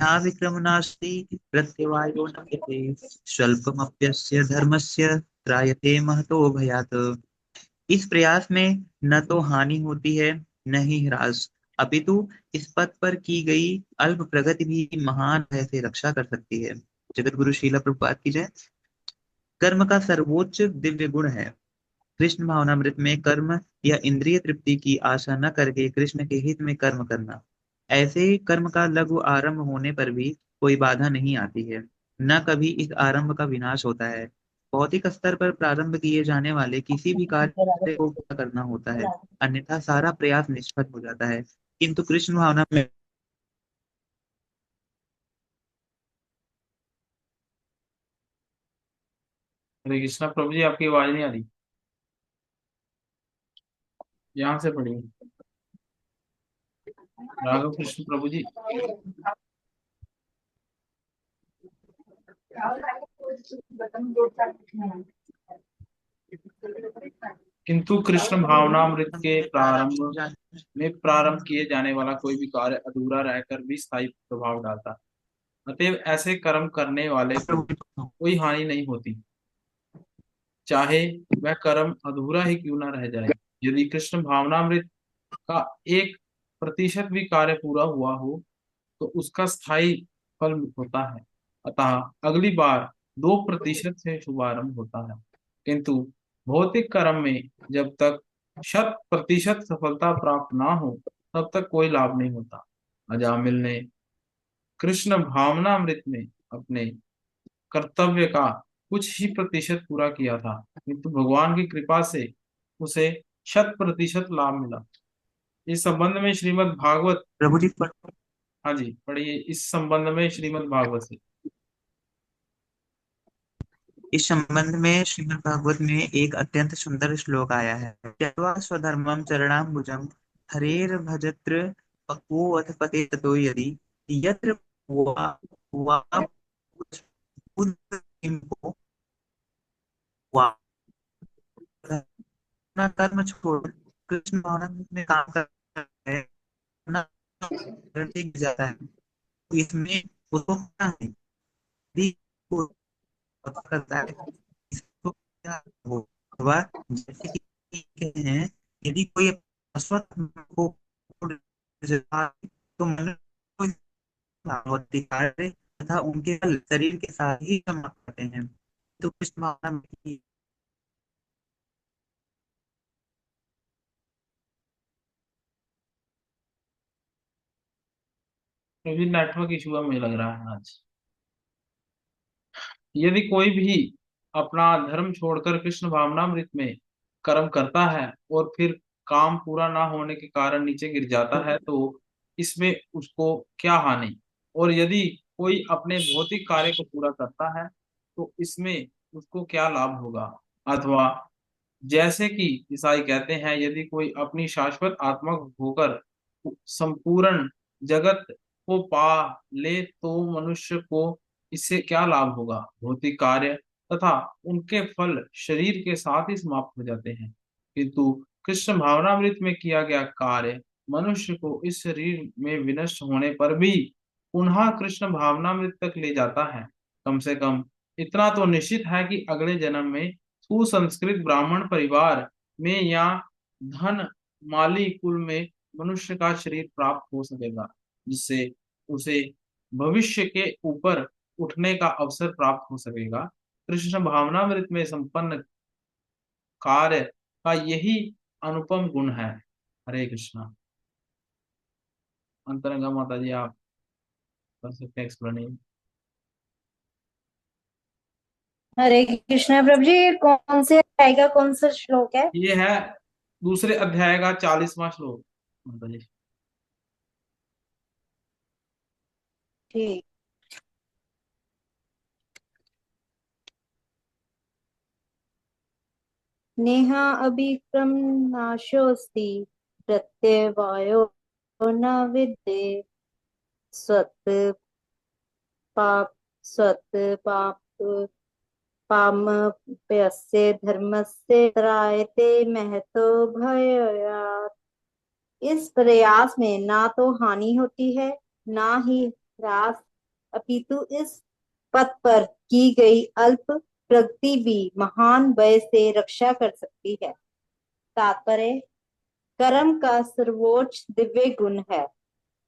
या विक्रम नास्ति प्रत्यवायो न विद्यते स्वल्पमप्यस्य धर्मस्य त्रायते महतो भयात्। इस प्रयास में न तो हानि होती है, न ही ह्रास, अपितु इस पथ पर की गई अल्प प्रगति भी महान भय से रक्षा कर सकती है। जगत गुरु श्रीला प्रभुपाद की जय। कर्म का सर्वोच्च दिव्य गुण है कृष्ण भावनामृत में कर्म या इंद्रिय तृप्ति की आशा न करके कृष्ण के हित में कर्म करना। ऐसे ही कर्म का लघु आरंभ होने पर भी कोई बाधा नहीं आती है, न कभी इस आरंभ का विनाश होता है। भौतिक स्तर पर प्रारंभ किए जाने वाले किसी भी कार्य को पूरा करना होता है, अन्यथा सारा प्रयास निष्फल हो जाता है। किंतु कृष्ण भावना में हरे कृष्णा प्रभु जी, आपकी आवाज नहीं आ रही। यहाँ से पढ़िए। राघव कृष्ण प्रभु जी। किंतु कृष्ण भावनामृत के प्रारंभ में प्रारंभ किए जाने वाला कोई भी कार्य अधूरा रहकर भी स्थायी प्रभाव डालता है। अतएव ऐसे कर्म करने वाले को कोई हानि नहीं होती, चाहे वह कर्म अधूरा ही क्यों न रह जाए। यदि कृष्ण भावनामृत का 1% भी कार्य पूरा हुआ हो तो उसका स्थायी फल होता है। अतः अगली बार 2% से शुभारंभ होता है। किंतु भौतिक कर्म में जब तक 100% सफलता प्राप्त ना हो तब तक कोई लाभ नहीं होता। अजामिल ने कृष्ण भावनामृत में अपने कर्तव्य का कुछ ही प्रतिशत पूरा किया था, किंतु भगवान की कृपा से उसे 100% लाभ मिला। इस संबंध में श्रीमद् भागवत। प्रभु जी पर। हाँ जी, पढ़िए इस संबंध में श्रीमद् भागवत से। इस संबंध में श्रीमद् भागवत में एक अत्यंत सुंदर श्लोक आया है। त्यक्त्वा स्वधर्मं चरणाम्बुजं हरेर भजत्र पक्वो अथ पते ततो यदि यत्र वा वा बुद्धिं वा अपना कर्म छोड़ कृष्ण भावना में काम कर रहे हैं, अपना कर्म टिक जाता है, तो इसमें उसको क्या है, यदि वो पता करता है इसको क्या हो, अथवा जैसे कि कहते हैं, यदि कोई अस्वस्थ को तो मन को होती कार्य तथा उनके फल शरीर के साथ ही समाप्त होते हैं। तो कृष्ण भावना में क्योंकि नेटवर्क इशू हमें लग रहा है आज। यदि कोई भी अपना धर्म छोड़कर कृष्ण भावनामृत में कर्म करता है और फिर काम पूरा ना होने के कारण नीचे गिर जाता है तो इसमें उसको क्या हानि। और यदि कोई अपने भौतिक कार्य को पूरा करता है तो इसमें उसको क्या लाभ होगा। अथवा जैसे कि ईसाई कहते हैं, यदि कोई अपनी शाश्वत आत्मा को खोकर संपूर्ण जगत को पा ले तो मनुष्य को इससे क्या लाभ होगा। भौतिक कार्य तथा उनके फल शरीर के साथ ही समाप्त हो जाते हैं, किंतु कृष्ण भावनामृत में किया गया कार्य मनुष्य को इस शरीर में विनष्ट होने पर भी पुनः कृष्ण भावनामृत तक ले जाता है। कम से कम इतना तो निश्चित है कि अगले जन्म में सुसंस्कृत ब्राह्मण परिवार में या धन माली कुल में मनुष्य का शरीर प्राप्त हो सकेगा, जिससे उसे भविष्य के ऊपर उठने का अवसर प्राप्त हो सकेगा। कृष्ण भावनामृत में संपन्न कार्य का यही अनुपम गुण है। हरे कृष्णा। अंतरंगा माता जी, आप कर सकते हैं एक्सप्लेनेशन। हरे कृष्णा प्रभु जी, ये कौन से अध्याय का कौन सा श्लोक है? ये है दूसरे अध्याय का 40वां श्लोक माता जी। ठीक। नेहा अभिक्रम नाशोस्ति प्रत्यवायो न विद्ये स्वत पाप स्वत पाप पामप्यस्य धर्मस्य त्रायते महतो भयात्। इस प्रयास में ना तो हानि होती है, ना ही ह्रास, अपितु इस पथ पर की गई अल्प प्रगति भी महान व्यय से रक्षा कर सकती है। तात्पर्य, कर्म का सर्वोच्च दिव्य गुण है।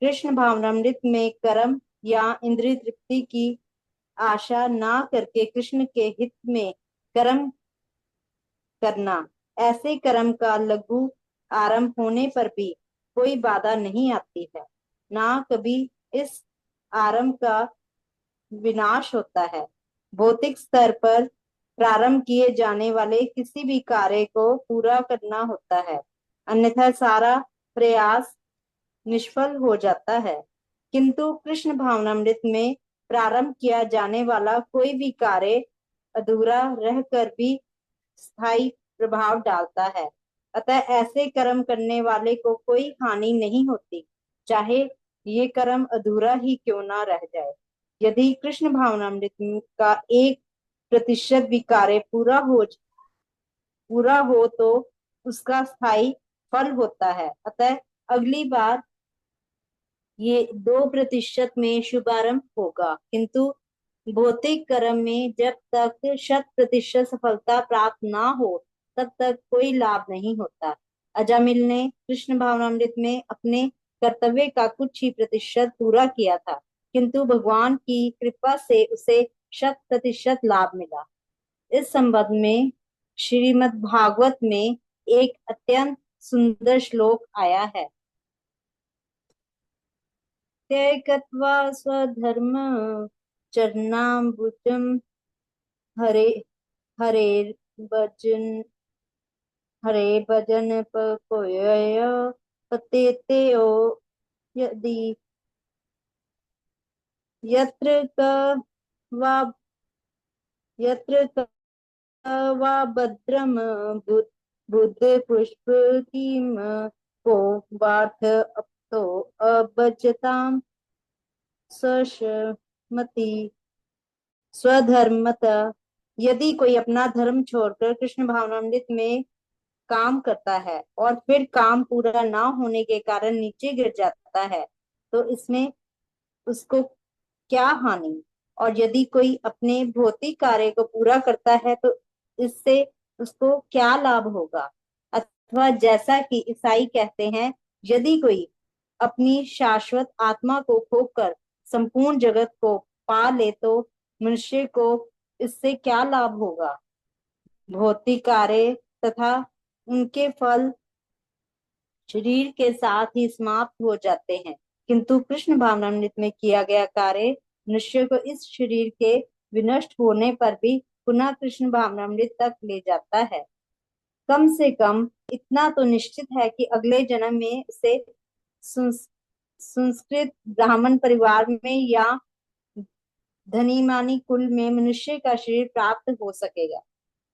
कृष्ण भावनामृत में कर्म या इंद्रिय तृप्ति की आशा ना करके कृष्ण के हित में कर्म करना, ऐसे कर्म का लघु आरंभ होने पर भी कोई बाधा नहीं आती है, ना कभी इस आरंभ का विनाश होता है। भौतिक स्तर पर प्रारंभ किए जाने वाले किसी भी कार्य को पूरा करना होता है, अन्यथा सारा प्रयास निष्फल हो जाता है। किंतु कृष्ण भावनामृत में प्रारंभ किया जाने वाला कोई भी कार्य अधूरा रहकर भी स्थायी प्रभाव डालता है। अतः ऐसे कर्म करने वाले को कोई हानि नहीं होती, चाहे ये कर्म अधूरा ही क्यों ना रह जाए। यदि कृष्ण भावनामृत का 1% भी कार्य पूरा हो तो उसका स्थायी फल होता है। अतः अगली बार ये 2% में शुभारंभ होगा, किंतु भौतिक कर्म में जब तक 100% सफलता प्राप्त ना हो तब तक कोई लाभ नहीं होता। अजामिल ने कृष्ण भावनामृत में अपने कर्तव्य का कुछ ही प्रतिशत पूरा किया था, किंतु भगवान की कृपा से उसे 100% लाभ मिला। इस संबंध में श्रीमद् भागवत में एक अत्यंत सुंदर श्लोक आया है। त्यक्त्वा स्वधर्म चरणाम्बुजं हरे हरे भजन हरे भजन पकोय पतेते ओ यदि यत्र क वा यत्र क वा भद्रम बुद्ध पुष्प किम को वार्थ अपतो अभजताम स्वशमति स्वधर्मता। यदि कोई अपना धर्म छोड़कर कृष्ण भावनामृत में काम करता है और फिर काम पूरा ना होने के कारण नीचे गिर जाता है तो इसमें उसको क्या हानि। और यदि कोई अपने भौतिक कार्य को पूरा करता है तो इससे उसको क्या लाभ होगा। अथवा जैसा कि ईसाई कहते हैं, यदि कोई अपनी शाश्वत आत्मा को खोकर संपूर्ण जगत को पा ले तो मनुष्य को इससे क्या लाभ होगा। भौतिक कार्य तथा उनके फल शरीर के साथ ही समाप्त हो जाते हैं, किंतु कृष्ण भावनामृत में किया गया कार्य मनुष्य को इस शरीर के विनष्ट होने पर भी पुनः कृष्ण भावनामृत तक ले जाता है। कम से कम इतना तो निश्चित है कि अगले जन्म में उसे संस्कृत ब्राह्मण परिवार में या धनी मानी कुल में मनुष्य का शरीर प्राप्त हो सकेगा,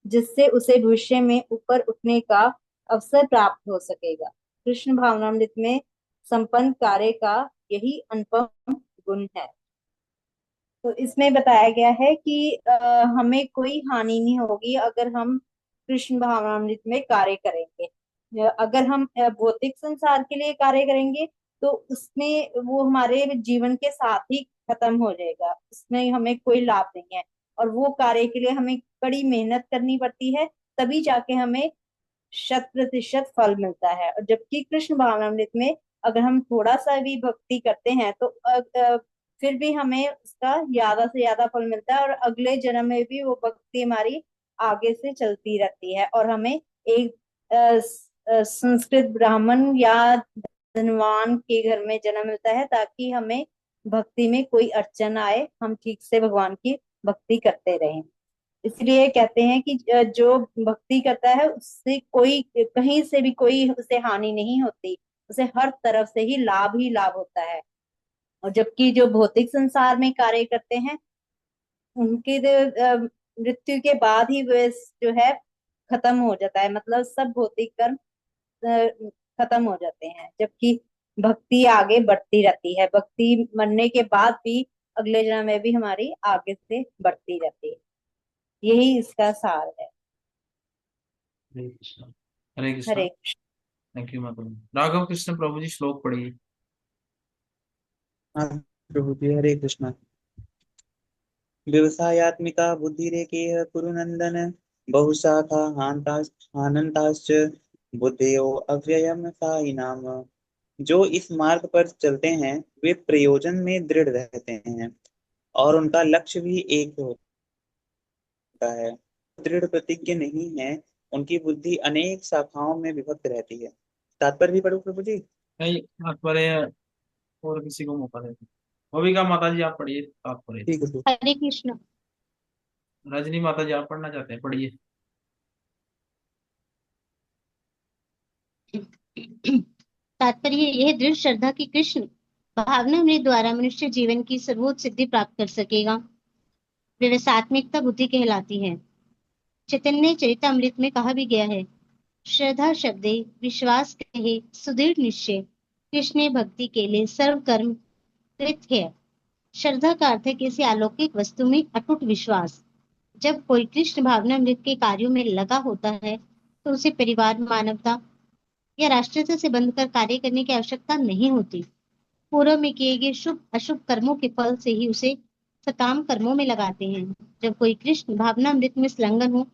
जिससे उसे भविष्य में ऊपर उठने का अवसर प्राप्त हो सकेगा। कृष्ण भावनामृत में संपन्न कार्य का यही अनुपम गुण है। तो इसमें बताया गया है कि हमें कोई हानि नहीं होगी अगर हम कृष्ण भावनामृत में कार्य करेंगे। अगर हम भौतिक संसार के लिए कार्य करेंगे तो उसमें वो हमारे जीवन के साथ ही खत्म हो जाएगा, उसमें हमें कोई लाभ नहीं है। और वो कार्य के लिए हमें कड़ी मेहनत करनी पड़ती है, तभी जाके हमें 100% फल मिलता है। और जबकि कृष्ण भावनामृत में अगर हम थोड़ा सा भी भक्ति करते हैं तो फिर भी हमें उसका ज्यादा से ज्यादा फल मिलता है और अगले जन्म में भी वो भक्ति हमारी आगे से चलती रहती है और हमें एक संस्कृत ब्राह्मण या धनवान के घर में जन्म मिलता है, ताकि हमें भक्ति में कोई अड़चन आए, हम ठीक से भगवान की भक्ति करते रहें। इसलिए कहते हैं कि जो भक्ति करता है उससे कोई कहीं से भी कोई उसे हानि नहीं होती, उसे हर तरफ से ही लाभ होता है। और जबकि जो भौतिक संसार में कार्य करते हैं उनके मृत्यु के बाद ही वे जो है खत्म हो जाता है, मतलब सब भौतिक कर्म खत्म हो जाते हैं, जबकि भक्ति आगे बढ़ती रहती है। भक्ति मरने के बाद भी अगले जन्म में भी हमारी आगे से बढ़ती रहती है। यही इसका सार है। हरे कृष्णा। हरे कृष्णा। हरे कृष्ण। थैंक यू माता। राघव कृष्ण प्रभु जी श्लोक पढ़िए। हाँ प्रभु जी, हरे कृष्णा। व्यवसायात्मिका बुद्धिरेकेह कुरुनन्दन बहुशाखा हानन्ताश्च बुद्धयो अव्ययम साइनाम। जो इस मार्ग पर चलते हैं वे प्रयोजन में दृढ़ रहते हैं और उनका लक्ष्य भी एक होता है। दृढ़ प्रतिज्ञ नहीं है, उनकी बुद्धि अनेक शाखाओं में विभक्त रहती है। तात्पर्य भी पढ़ो प्रभु जी। नहीं, तात्पर्य और किसी को मौका देते। भूमिका माता जी आप पढ़िए तात्पर्य। ठीक है। हरे कृष्ण। रजनी माता जी आप पढ़ना चाहते हैं, पढ़िए। तात्पर्य यह दृढ़ श्रद्धा की कृष्ण भावना में द्वारा मनुष्य जीवन की सर्वोच्च सिद्धि प्राप्त कर सकेगा। व्यवसात्मिकता बुद्धि कहलाती है। चैतन्य चरितामृत में कहा भी गया है, श्रद्धा शब्दे विश्वास कहे सुदृढ़ निश्चय कृष्ण भक्ति के लिए सर्व कर्म कृत है। श्रद्धा का अर्थ है किसी अलौकिक वस्तु में अटूट विश्वास। जब कोई कृष्ण भावनामृत के कार्यों में लगा होता है तो उसे परिवार, मानवता या राष्ट्रीयता से बंधकर कार्य करने की आवश्यकता नहीं होती। पूर्व में किए गए शुभ अशुभ कर्मों के फल से ही उसे सकाम कर्मों में लगाते हैं। जब कोई कृष्ण भावनामृत में संलग्न हो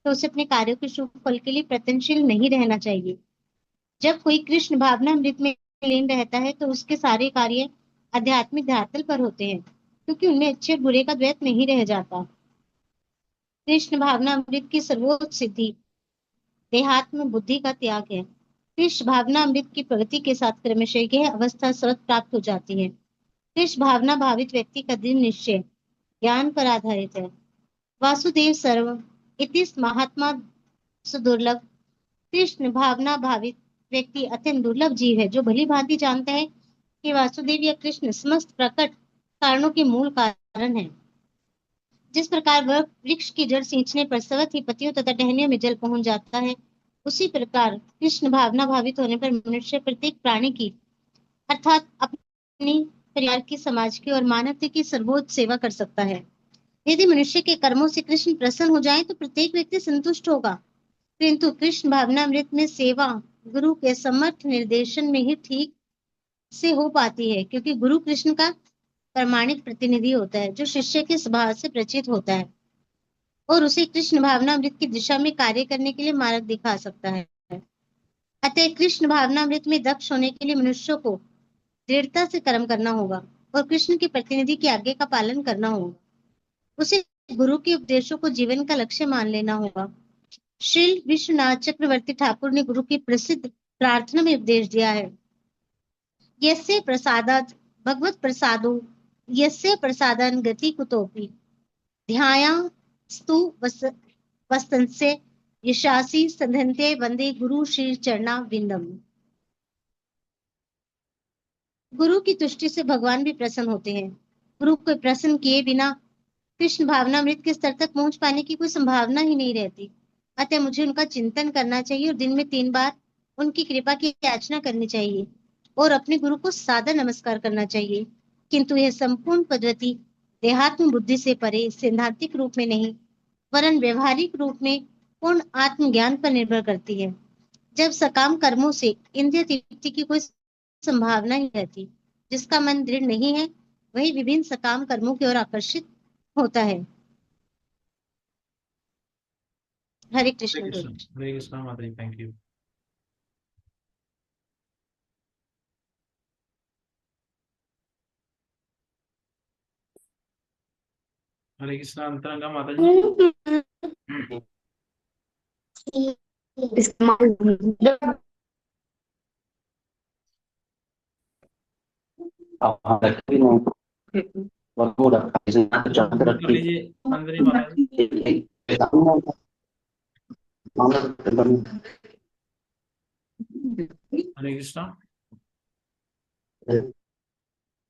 तो उसे अपने कार्यों के शुभ फल के लिए प्रयत्नशील नहीं रहना चाहिए। जब कोई कृष्ण भावनामृत में लीन रहता है तो उसके सारे कार्य आध्यात्मिक धरातल पर होते हैं, क्योंकि उनमें अच्छे और बुरे का द्वैत नहीं रह जाता। कृष्ण भावनामृत की सर्वोच्च सिद्धि देहात्म बुद्धि का त्याग है। कृष्ण भावनामृत की प्रगति के साथ क्रमशः यह अवस्था सर्वत्र प्राप्त हो जाती है। कृष्ण भावना भावित व्यक्ति का दृढ़ निश्चय ज्ञान पर आधारित है। वासुदेव सर्व इति महात्मा सुदुर्लभ। कृष्ण भावना भावित व्यक्ति अत्यंत दुर्लभ जीव है, जो भली भांति जानता है कि वासुदेव या कृष्ण समस्त प्रकट कारणों के मूल कारण है। जिस प्रकार वह वृक्ष की जड़ सींचने पर सवत ही पत्तियों तथा टहनियों में जल पहुंच जाता है, उसी प्रकार कृष्ण भावना भावित होने पर मनुष्य प्रत्येक प्राणी की अर्थात अपनी, परिवार की, समाज की और मानवता की सर्वोच्च सेवा कर सकता है। यदि मनुष्य के कर्मों से कृष्ण प्रसन्न हो जाए तो प्रत्येक व्यक्ति संतुष्ट होगा, किंतु कृष्ण भावनामृत में सेवा गुरु के समर्थ निर्देशन में ही ठीक से हो पाती है, क्योंकि गुरु कृष्ण का प्रमाणिक प्रतिनिधि होता है, जो शिष्य के स्वभाव से परिचित होता है और उसे कृष्ण भावनामृत की दिशा में कार्य करने के लिए मार्ग दिखा सकता है। अतः कृष्ण भावनामृत में दक्ष होने के लिए मनुष्य को दृढ़ता से कर्म करना होगा और कृष्ण के प्रतिनिधि की आज्ञा का पालन करना होगा। उसे गुरु के उपदेशों को जीवन का लक्ष्य मान लेना होगा। श्री विश्वनाथ चक्रवर्ती ठाकुर ने गुरु की प्रसिद्ध प्रार्थना में उपदेश दिया है, यस्य प्रसादात् भगवत प्रसादो यस्य प्रसादन गति कुतोपि ध्यायास्तु वस्तंस्य यशासी संधन्ते वंदे गुरु श्री चरणा विंदम। गुरु की तुष्टि से भगवान भी प्रसन्न होते हैं। गुरु को प्रसन्न किए बिना कृष्ण भावनामृत के स्तर तक पहुंच पाने की कोई संभावना ही नहीं रहती। अतः मुझे उनका चिंतन करना चाहिए और दिन में 3 बार उनकी कृपा की याचना करनी चाहिए और अपने गुरु को सादर नमस्कार करना चाहिए। किंतु यह संपूर्ण पद्धति देहात्म बुद्धि से परे सैद्धांतिक रूप में नहीं, वरन व्यवहारिक रूप में पूर्ण आत्मज्ञान पर निर्भर करती है। जब सकाम कर्मों से इंद्रिय तृप्ति की कोई संभावना ही रहती, जिसका मन दृढ़ नहीं है वही विभिन्न सकाम कर्मों की ओर आकर्षित होता है। हरे कृष्ण। हरे कृष्ण माता जी, थैंक यू। हरे कृष्ण अंतरंगा माता जी। कर लीजिए अंजलि माता जी। हरे कृष्णा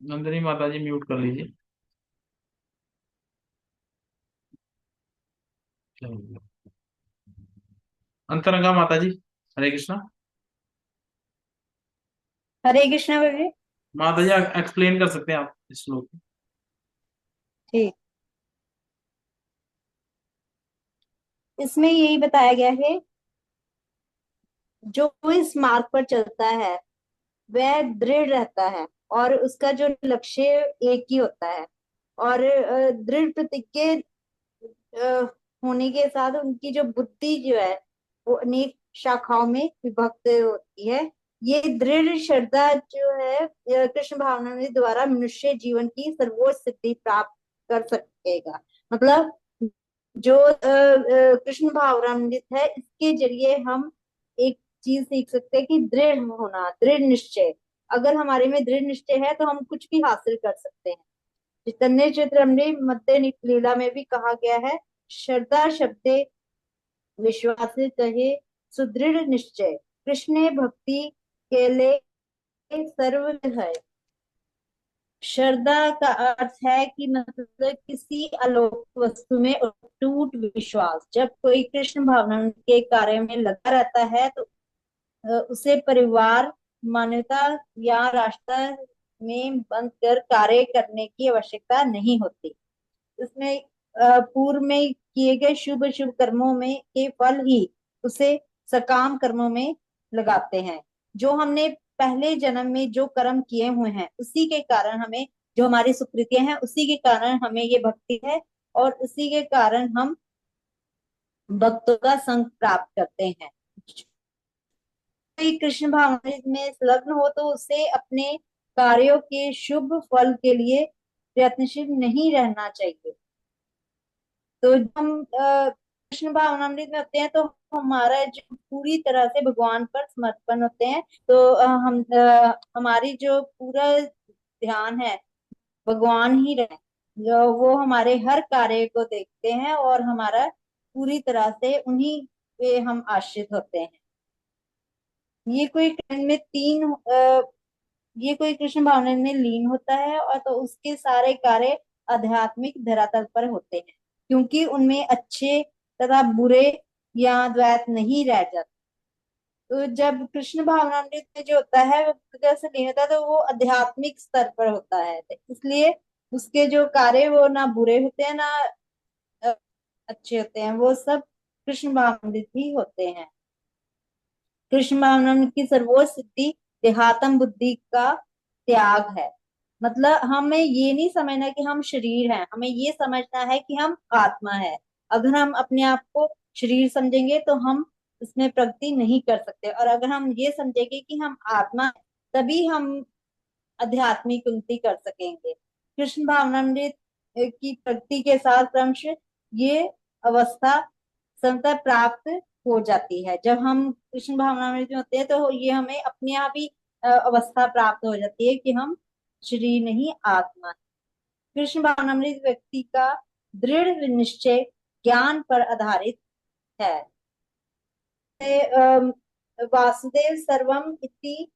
नंदिनी माता जी म्यूट कर लीजिए। अंतरंगा माता जी हरे कृष्णा। हरे कृष्णा बेबी। माता जी एक्सप्लेन कर सकते हैं आप इस श्लोक को? ठीक, इसमें यही बताया गया है, जो इस मार्ग पर चलता है वह दृढ़ रहता है और उसका जो लक्ष्य एक ही होता है। और दृढ़ प्रतिज्ञ होने के साथ उनकी जो बुद्धि जो है वो अनेक शाखाओं में विभक्त होती है। ये दृढ़ श्रद्धा जो है कृष्ण भावनामृत द्वारा मनुष्य जीवन की सर्वोच्च सिद्धि प्राप्त कर सकेगा। मतलब जो कृष्ण भावनामृत है, इसके जरिए हम एक चीज सीख सकते हैं कि दृढ़ होना, दृढ़ निश्चय। अगर हमारे में दृढ़ निश्चय है तो हम कुछ भी हासिल कर सकते हैं। चैतन्य चरितमृत मध्य लीला में भी कहा गया है, श्रद्धा शब्दे विश्वास कहे सुदृढ़ निश्चय, कृष्ण भक्ति के लिए सर्व है। श्रद्धा का अर्थ है कि मतलब किसी अलौकिक वस्तु में अटूट विश्वास। जब कोई कृष्ण भावना के कार्य में लगा रहता है तो उसे परिवार, मान्यता या राष्ट्र में बंद कर कार्य करने की आवश्यकता नहीं होती। इसमें पूर्व में किए गए शुभ शुभ कर्मों में के फल ही उसे सकाम कर्मों में लगाते हैं। जो हमने पहले जन्म में जो कर्म किए हुए हैं उसी के कारण हमें, जो हमारी सुकृतियां हैं उसी के कारण हमें ये भक्ति है, और उसी के कारण हम भक्तों का संग प्राप्त करते हैं। कोई कृष्ण भावना में संलग्न हो तो उसे अपने कार्यों के शुभ फल के लिए प्रयत्नशील नहीं रहना चाहिए। तो जब हम कृष्ण भावनामृत में होते हैं तो हमारा जो पूरी तरह से भगवान पर समर्पण होते हैं, तो हमारी जो पूरा ध्यान है भगवान ही रहे, जो वो हमारे हर कार्य को देखते हैं और हमारा पूरी तरह से उन्हीं पे हम आश्रित होते हैं। ये कोई में ये कोई कृष्ण भावना में लीन होता है और तो उसके सारे कार्य आध्यात्मिक धरातल पर होते हैं, क्योंकि उनमें अच्छे तथा बुरे या द्वैत नहीं रह जाते। तो जब कृष्ण भावनामृत में जो होता है वो से लीन होता है तो वो आध्यात्मिक स्तर पर होता है, तो इसलिए उसके जो कार्य वो ना बुरे होते हैं ना अ, अच्छे होते हैं, वो सब कृष्ण भावनामृत ही होते हैं। कृष्ण भावनामृत की सर्वोच्च सिद्धि देहात्म बुद्धि का त्याग है। मतलब हमें ये नहीं समझना कि हम शरीर हैं, हमें ये समझना है कि हम आत्मा है। अगर हम अपने आप को शरीर समझेंगे तो हम इसमें प्रगति नहीं कर सकते, और अगर हम ये समझेंगे कि हम आत्मा है तभी हम आध्यात्मिक उन्नति कर सकेंगे। कृष्ण भावनामृत की प्रगति के साथ क्रमश ये अवस्था समता प्राप्त हो जाती है। जब हम कृष्ण भावनामृत में होते हैं तो ये हमें अपने आप ही अवस्था प्राप्त हो जाती है कि हम शरीर नहीं आत्मा है। कृष्ण भावनामृत व्यक्ति का दृढ़ निश्चय ज्ञान पर आधारित है। वासुदेव सर्वम इति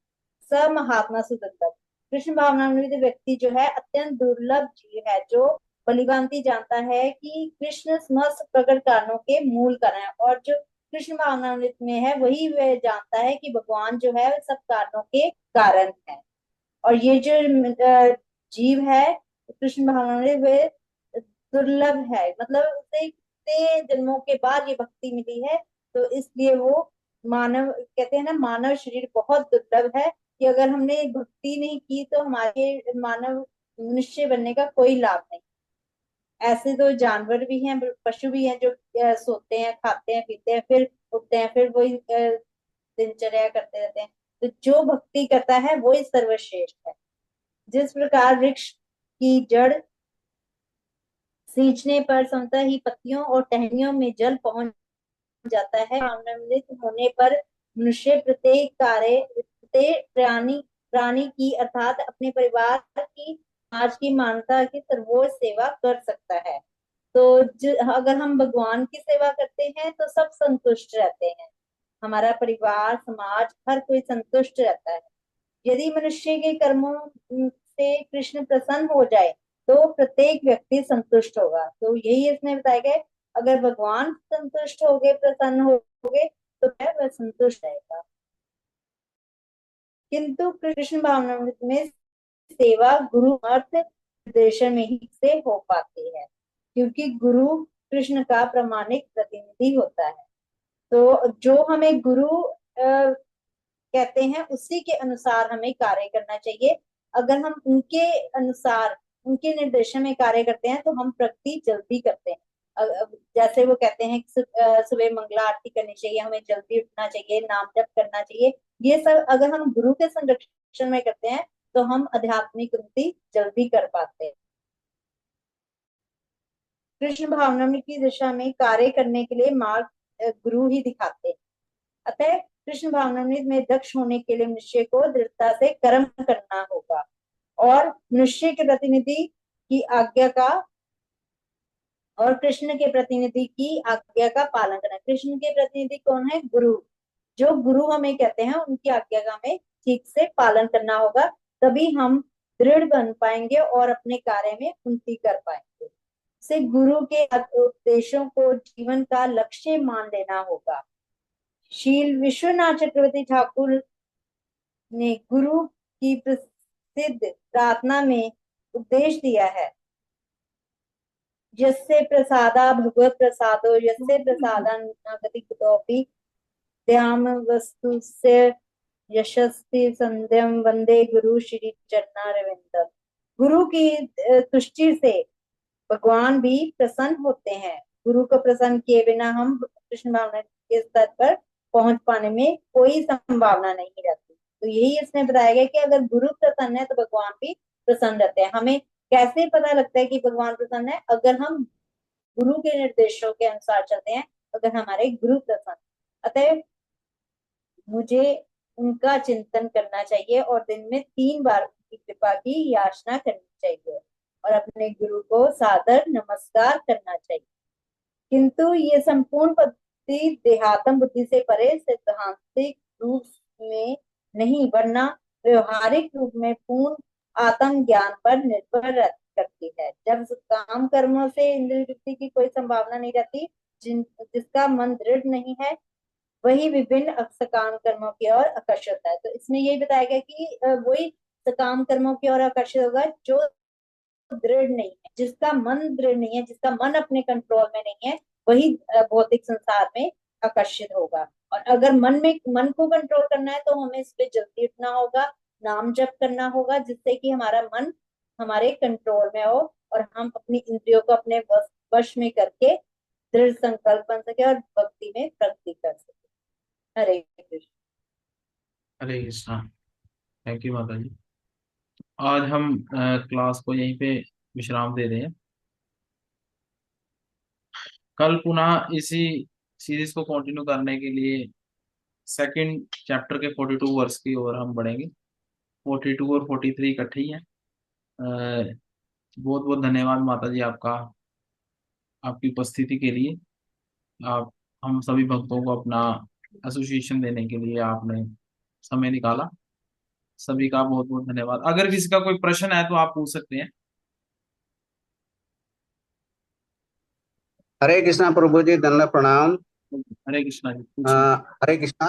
स महात्मा सुदुर्लभ। कृष्ण भावनामृत व्यक्ति जो है अत्यंत दुर्लभ जीव है, जो भलीभांति जानता है कि कृष्ण समस्त प्रकट कारणों के मूल कारण है, और जो कृष्ण भावनामृत में है वही वह जानता है कि भगवान जो है सब कारणों के कारण है। और ये जो जीव है कृष्ण भावनामृत वे दुर्लभ है, मतलब उसे कितने जन्मों के बाद ये भक्ति मिली है, तो इसलिए वो मानव, कहते हैं ना मानव शरीर बहुत दुर्लभ है, कि अगर हमने भक्ति नहीं की तो हमारे मानव मनुष्य बनने का कोई लाभ नहीं। ऐसे तो जानवर भी हैं, पशु भी हैं जो सोते हैं, खाते हैं, पीते हैं, फिर उठते हैं, फिर वही दिनचर्या करते रहते हैं। तो जो भक्ति करता है वो ही सर्वश्रेष्ठ है। जिस प्रकार वृक्ष की जड़ सींचने पर समता ही पत्तियों और टहनियों में जल पहुंच जाता है, आनंदित होने पर मनुष्य प्रत्येक कार्य, प्रत्येक प्राणी की अर्थात अपने परिवार की, समाज की मानवता की सर्वोच्च सेवा कर सकता है। तो अगर हम भगवान की सेवा करते हैं तो सब संतुष्ट रहते हैं, हमारा परिवार, समाज, हर कोई संतुष्ट रहता है। यदि मनुष्य के कर्मों से कृष्ण प्रसन्न हो जाए तो प्रत्येक व्यक्ति संतुष्ट होगा। तो यही इसमें बताया गया, अगर भगवान संतुष्ट हो गए, प्रसन्न हो गए, तो वह संतुष्ट रहेगा। किंतु कृष्ण भावनामृत में सेवा गुरु अर्थ निर्देशन में ही से हो पाती है, क्योंकि गुरु कृष्ण का प्रामाणिक प्रतिनिधि होता है। तो जो हमें गुरु कहते हैं उसी के अनुसार हमें कार्य करना चाहिए। अगर हम उनके अनुसार उनके निर्देशन में कार्य करते हैं तो हम प्रगति जल्दी करते हैं। जैसे वो कहते हैं कि सुबह मंगला आरती करनी चाहिए, हमें जल्दी उठना चाहिए, नाम जप करना चाहिए, ये सब अगर हम गुरु के संरक्षण में करते हैं तो हम आध्यात्मिक उन्नति जल्दी कर पाते हैं। कृष्ण भावनामृत की दिशा में कार्य करने के लिए मार्ग गुरु ही दिखाते हैं। अतः कृष्ण भावनामृत में दक्ष होने के लिए मनुष्य को दृढ़ता से कर्म करना होगा और मनुष्य के प्रतिनिधि की आज्ञा का और कृष्ण के प्रतिनिधि की आज्ञा का पालन करना। कृष्ण के प्रतिनिधि कौन है? गुरु। जो गुरु हमें कहते हैं उनकी आज्ञा का हमें ठीक से पालन करना होगा, तभी हम दृढ़ बन पाएंगे और अपने कार्य में उन्नति कर पाएंगे। से गुरु के उपदेशों को जीवन का लक्ष्य मान लेना होगा। शील विश्वनाथ चक्रवर्ती ठाकुर ने गुरु की प्रसिद्ध प्रार्थना में उपदेश दिया है, यस्य प्रसादा भगवत प्रसादो यस्य प्रसादान गति कुतोपि ध्यान वस्तुस्य यशस्ति संध्यम वंदे गुरु श्री चरणारविंदम। गुरु की तुष्टि से भगवान भी प्रसन्न होते हैं। गुरु को प्रसन्न किए बिना हम कृष्ण भावना के स्तर पर पहुंच पाने में कोई संभावना नहीं रहती। तो यही इसमें बताया गया कि अगर गुरु प्रसन्न है तो भगवान भी प्रसन्न रहते हैं। हमें कैसे पता लगता है कि भगवान प्रसन्न है? अगर हम गुरु के निर्देशों के अनुसार चलते हैं, अगर हमारे गुरु प्रसन्न। अतः मुझे उनका चिंतन करना चाहिए और दिन में 3 बार उनकी कृपा की याचना करनी चाहिए और अपने गुरु को सादर नमस्कार करना चाहिए। किंतु ये संपूर्ण पद्धति देहात्म बुद्धि से परे सिद्धांतिक रूप में नहीं, वरना व्यवहारिक रूप में पूर्ण आत्म ज्ञान पर निर्भर करती है। जब काम कर्मों से इंद्रिय तृप्ति की कोई संभावना नहीं रहती, जिसका मन दृढ़ नहीं है, वही विभिन्न सकाम कर्मों की ओर आकर्षित होता है। तो इसमें यही बताया गया कि वही सकाम कर्मों की ओर आकर्षित होगा जो दृढ़ नहीं है, जिसका मन दृढ़ नहीं है, जिसका मन अपने कंट्रोल में नहीं है, वही भौतिक संसार में आकर्षित होगा। और अगर मन को कंट्रोल करना है तो हमें इस पे जल्दी उठना होगा, नाम जप करना होगा, जिससे कि हमारा मन हमारे कंट्रोल में हो और हम अपनी इंद्रियों को अपने वश में करके दृढ़ संकल्प बन सके और भक्ति में प्रगति कर सके। हरे कृष्ण। हरे कृष्णा। थैंक यू माता जी। आज हम क्लास को यहीं पे विश्राम दे रहे हैं। कल पुनः इसी सीरीज को कंटिन्यू करने के लिए सेकंड चैप्टर के 42 वर्ष की ओर हम बढ़ेंगे। 42 और 43 इकट्ठे ही हैं। बहुत बहुत धन्यवाद माता जी आपका, आपकी उपस्थिति के लिए। आप हम सभी भक्तों को अपना एसोसिएशन देने के लिए आपने समय निकाला। सभी का बहुत बहुत धन्यवाद। अगर किसी का कोई प्रश्न है तो आप पूछ सकते हैं। हरे कृष्णा प्रभु जी, दंड प्रणाम। हरे कृष्णा जी, पूछिए। हरे कृष्णा।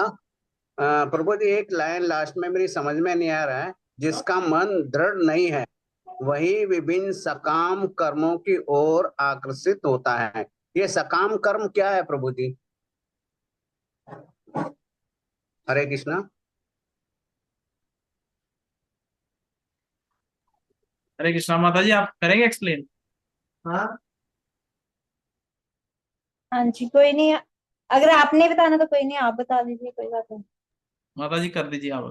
प्रभु जी, एक लाइन लास्ट में मेरी समझ में नहीं आ रहा है। जिसका मन दृढ़ नहीं है वही विभिन्न सकाम कर्मों की ओर आकर्षित होता है। ये सकाम कर्म क्या है प्रभु जी? हरे कृष्णा। हरे कृष्णा माता जी, आप करेंगे एक्सप्लेन? हाँ हाँ जी, कोई नहीं, अगर आपने बताना तो कोई नहीं, आप बता दीजिए, कोई बात नहीं। माता जी कर दीजिए आप।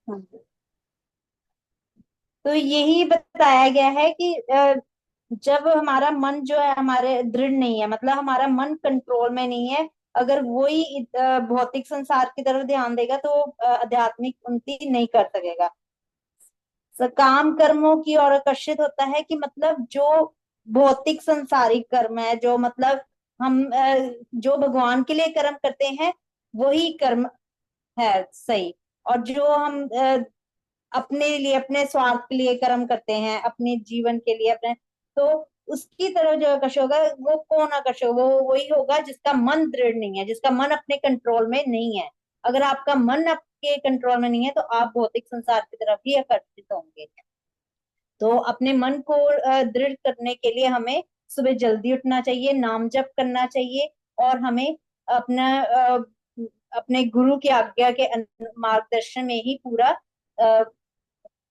हाँ जी। तो यही बताया गया है कि जब हमारा मन जो है हमारे दृढ़ नहीं है, मतलब हमारा मन कंट्रोल में नहीं है, अगर वही भौतिक संसार की तरफ ध्यान देगा तो आध्यात्मिक उन्नति नहीं कर सकेगा। काम कर्मों की ओर आकर्षित होता है कि मतलब जो भौतिक संसारिक कर्म है, जो मतलब हम जो भगवान के लिए कर्म करते हैं वही कर्म है सही, और जो हम अपने लिए अपने स्वार्थ के लिए कर्म करते हैं, अपने जीवन के लिए अपने, तो उसकी तरफ जो आकर्षित होगा वो कौन आकर्षित होगा? वो वही होगा जिसका मन दृढ़ नहीं है, जिसका मन अपने कंट्रोल में नहीं है। अगर आपका मन आपके कंट्रोल में नहीं है तो आप भौतिक संसार की तरफ ही आकर्षित होंगे। तो अपने मन को दृढ़ करने के लिए हमें सुबह जल्दी उठना चाहिए, नाम जप करना चाहिए और हमें अपना अपने गुरु की आज्ञा के मार्गदर्शन में ही पूरा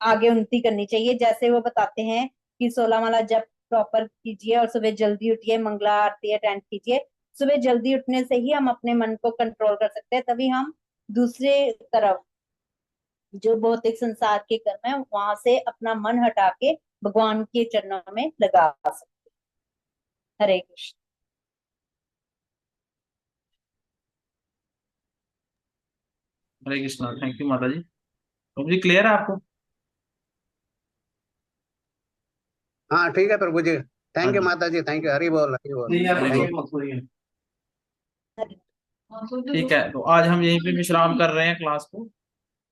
आगे उन्नति करनी चाहिए। जैसे वो बताते हैं कि 16 माला जप प्रॉपर कीजिए और सुबह जल्दी उठिए, मंगला आरती अटेंड कीजिए। सुबह जल्दी उठने से ही हम अपने मन को कंट्रोल कर सकते हैं, तभी हम दूसरे तरफ जो भौतिक संसार के कर्म है वहां से अपना मन हटा के भगवान के चरणों में लगा सकते हैं। हरे कृष्ण। हरे कृष्णा। थैंक यू माता जी। प्रभु जी क्लियर है आपको? हाँ ठीक है प्रभु जी, हाँ थैंक यू जी। माता जी, थैंक यू, हरि बोल हरि बोल। हरि थैंक बोल। यू। ठीक है, तो आज हम यहीं पे विश्राम कर रहे हैं क्लास को।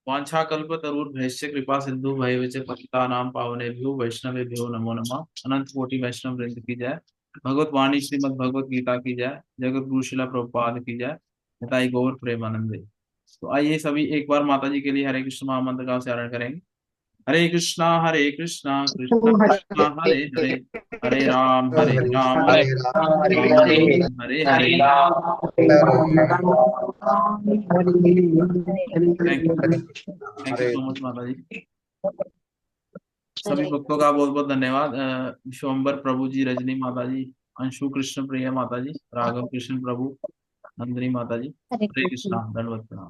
वांछा कल्प तरुर्भ्यश्च कृपा सिंधु भैवच पतितानां पावनेभ्यो वैष्णवेभ्यो नमो नमः। अनंत कोटि वैष्णव वृंद की जय। भगवत वाणी श्रीमद् भगवत गीता की जय। जगत गुरु शिला प्रभुपाद की जय। निताई गौर प्रेमानंदे। तो आइए सभी एक बार माता जी के लिए हरे कृष्ण महामंत्र का उच्चारण करेंगे। Hare Krishna Krishna Krishna Hare Hare, Hare Ram Hare Ram Hare Ram Hare Ram Hare Hare. Thank you, thank you Hare. So much माता जी। सभी भक्तों का बहुत बहुत धन्यवाद। विश्वम्बर प्रभु जी, रजनी माता जी, अंशु कृष्ण प्रिया माता जी, राघव कृष्ण प्रभु, नंदिनी माता जी। हरे हरे कृष्ण। कृष्णा, दंडवत प्रणाम।